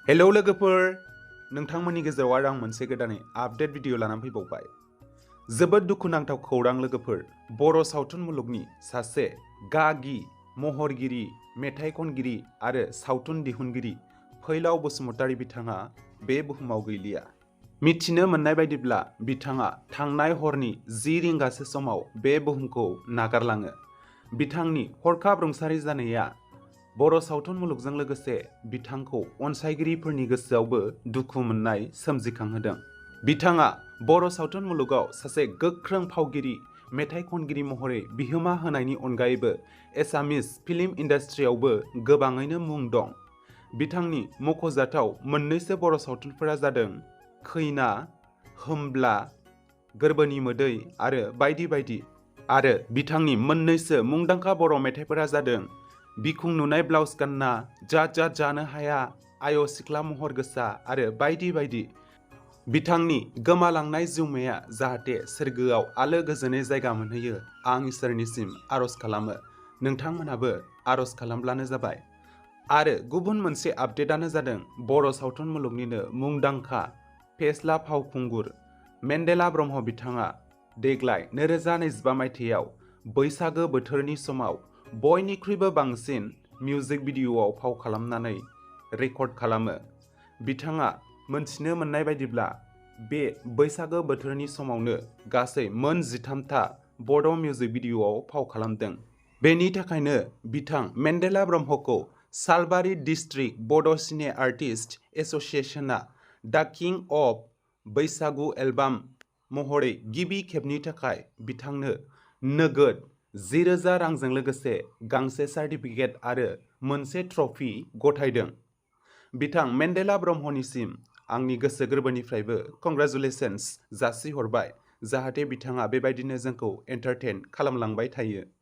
Hello लोगोफोर नोंथांमोननि गेजेराव आरो आं मोनसे गोदानै आपडेट भिडिअ लानानै फैबावबाय। जोबोद दुखुनांथाव खौरां लोगोफोर, बर' सावथुन मुलुगनि सासे गागि महरगिरि, मेथाइ खनगिरि आरो सावथुन दिहुनगिरि फैलाव बसुमतारी बिथाङा बे बुहुमाव गैलिया। मिथिनो मोननाय बायदिब्ला बिथाङा थांनाय हरनि 10 रिंगासो समाव बे बुहुमखौ नागारलाङो। बिथांनि हरखाब रुंसारि जानाया बर' सावथुन मुलुगजों लोगोसे बिथांखौ अनसायगिरिफोरनि गोसोआवबो दुखु मोननाय सोमजिखांहोदों। बिथाङा बर' सावथुन मुलुगाव सासे गोख्रों फावगिरि, मेथाइ खनगिरि महरै बिहोमा होनायनि अनगायैबो एसामिस फिल्म इन्डास्ट्रियावबो गोबाङैनो मुं दं। बिथांनि मख'जाथाव मोन्नैसो बर' सावथुनफोरा जादों खैना, होमब्ला, गोरबोनि मोदै आरो बायदि बायदि। आरो बिथांनि मोन्नैसो मुंदांखा बर' मेथाइफोरा जादों बिखुं नुनाय ब्लाउस गानना, जा जानो हाया, आय' सिख्ला महर गोसा आरो बायदि बायदि। बिथांनि गोमालांनाय जिउमाया जाहाथे सोरगोआव आलो गोजोनै जायगा मोनहैयो, आं इसोरनिसिम आरज खालामो। नोंथांमोनहाबो आरज खालामब्लानो जाबाय। आरो गुबुन मोनसे आपडेटआनो जादों बर' सावथुन मुलुगनिनो मुंदांखा फेस्ला फावखुंगुर मेन्देला ब्रह्म बिथाङा देग्लाय 2025 मायथाइयाव बैसागो बोथोरनि समाव बयनिख्रुइबो बांसिन मिउजिक भिडिअ'आव फाव खालामनानै रेकर्ड खालामो। बिथाङा मोनथिनो मोननाय बायदिब्ला बे बैसागो बोथोरनि समावनो गासै मोन 13था बड' मिउजिक भिडिअ'आव फाव खालामदों। बेनि थाखायनो बिथां मेन्देला ब्रह्मखौ सालबारि डिस्ट्रिक्ट बड' सिने आर्टिस्ट एस'सिएशनआ दा किं अफ बैसागु एलबाम महरै गिबि खेबनि थाखाय बिथांनो नोगोद 10,000 रांजों लोगोसे गांसे सार्टिफिकेट आरो मोनसे ट्रफी गथायदों। बिथां मेन्देला ब्रह्मनिसिम आंनि गोसो गोरबोनिफ्रायबो कंग्रेचुलेसन्स जासिहरबाय, जाहाथे बिथाङा बेबायदिनो जोंखौ एन्टारटेन खालामलांबाय थायो।